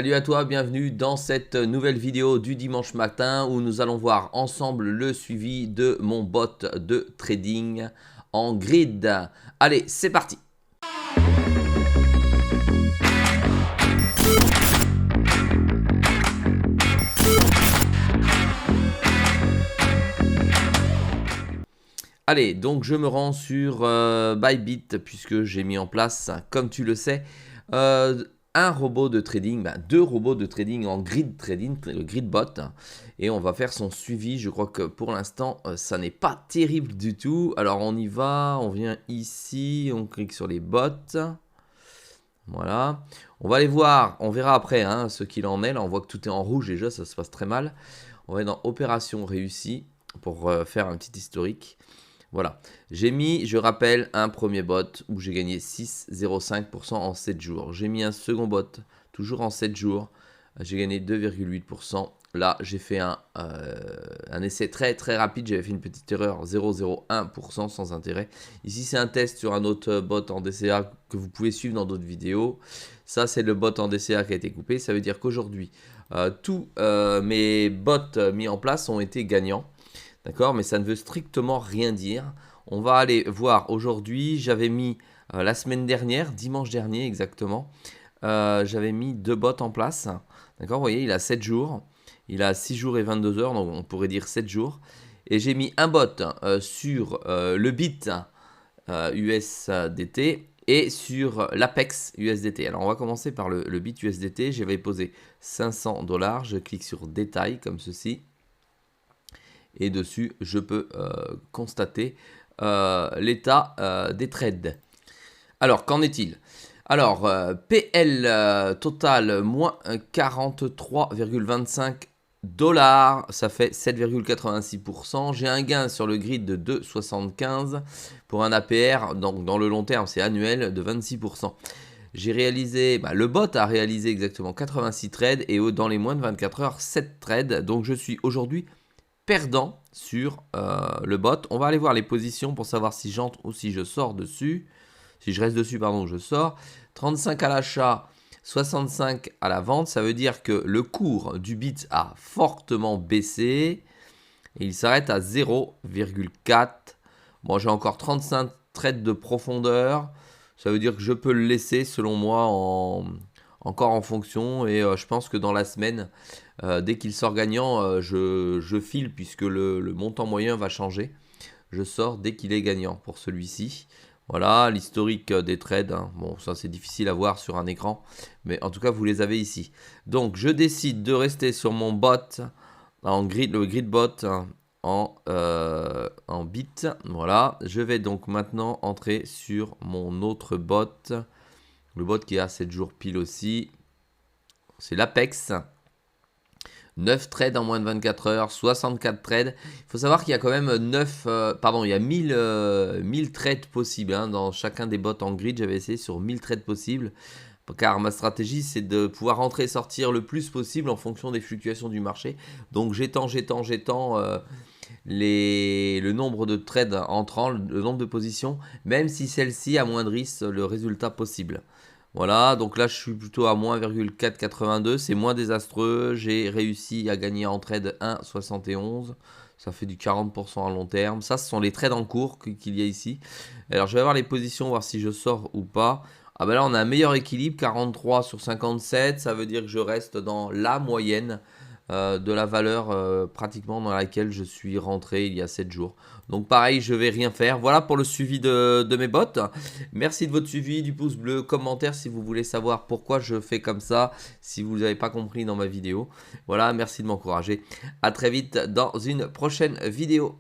Salut à toi, bienvenue dans cette nouvelle vidéo du dimanche matin où nous allons voir ensemble le suivi de mon bot de trading en grid. Allez, c'est parti! Allez, donc je me rends sur Bybit puisque j'ai mis en place, comme tu le sais, un robot de trading, deux robots de trading en grid trading, le grid bot, et on va faire son suivi. Je crois que pour l'instant, ça n'est pas terrible du tout. Alors on y va, on vient ici, on clique sur les bots. Voilà, on va aller voir, on verra après ce qu'il en est. Là, on voit que tout est en rouge déjà, ça se passe très mal. On va aller dans opération réussie pour faire un petit historique. Voilà, j'ai mis, je rappelle, un premier bot où j'ai gagné 6,05% en 7 jours. J'ai mis un second bot, toujours en 7 jours, j'ai gagné 2,8%. Là, j'ai fait un essai très très rapide, j'avais fait une petite erreur, 0,01% sans intérêt. Ici, c'est un test sur un autre bot en DCA que vous pouvez suivre dans d'autres vidéos. Ça, c'est le bot en DCA qui a été coupé. Ça veut dire qu'aujourd'hui, tous mes bots mis en place ont été gagnants. D'accord, mais ça ne veut strictement rien dire. On va aller voir aujourd'hui, j'avais mis la semaine dernière, dimanche dernier exactement, j'avais mis deux bots en place. D'accord, vous voyez, il a 7 jours, il a 6 jours et 22 heures, donc on pourrait dire 7 jours. Et j'ai mis un bot sur le bit USDT et sur l'Apex USDT. Alors on va commencer par le bit USDT, j'avais posé 500 $, je clique sur détail comme ceci. Et dessus, je peux constater l'état des trades. Alors, qu'en est-il? Alors, PL total, moins 43,25 $, ça fait 7,86%. J'ai un gain sur le grid de 2,75 pour un APR, donc dans le long terme, c'est annuel, de 26%. J'ai réalisé, le bot a réalisé exactement 86 trades et dans les moins de 24 heures, 7 trades. Donc, je suis aujourd'hui perdant sur le bot. On va aller voir les positions pour savoir si j'entre ou si je sors dessus. Si je reste dessus, pardon, je sors. 35 à l'achat, 65 à la vente. Ça veut dire que le cours du bit a fortement baissé. Et il s'arrête à 0,4. Bon, j'ai encore 35 trades de profondeur. Ça veut dire que je peux le laisser, selon moi, encore en fonction. Et je pense que dans la semaine, dès qu'il sort gagnant, je file puisque le montant moyen va changer. Je sors dès qu'il est gagnant pour celui-ci. Voilà, l'historique des trades. Bon, ça c'est difficile à voir sur un écran, mais en tout cas vous les avez ici. Donc je décide de rester sur mon bot, le grid bot en bit. Voilà, je vais donc maintenant entrer sur mon autre bot. Le bot qui a 7 jours pile aussi. C'est l'Apex. 9 trades en moins de 24 heures, 64 trades. Il faut savoir qu'il y a quand même il y a 1000 trades possibles dans chacun des bots en grid. J'avais essayé sur 1000 trades possibles. Car ma stratégie, c'est de pouvoir rentrer et sortir le plus possible en fonction des fluctuations du marché. Donc j'étends le nombre de trades entrants, le nombre de positions, même si celle-ci amoindrissent le résultat possible. Voilà, donc là je suis plutôt à moins 1,482, c'est moins désastreux. J'ai réussi à gagner en trade 1,71, ça fait du 40% à long terme. Ça, ce sont les trades en cours qu'il y a ici. Alors je vais voir les positions, voir si je sors ou pas. Ah ben là on a un meilleur équilibre, 43 sur 57, ça veut dire que je reste dans la moyenne de la valeur pratiquement dans laquelle je suis rentré il y a 7 jours. Donc pareil, je vais rien faire. Voilà pour le suivi de mes bots. Merci de votre suivi, du pouce bleu, commentaire si vous voulez savoir pourquoi je fais comme ça, si vous n'avez pas compris dans ma vidéo. Voilà, merci de m'encourager. À très vite dans une prochaine vidéo.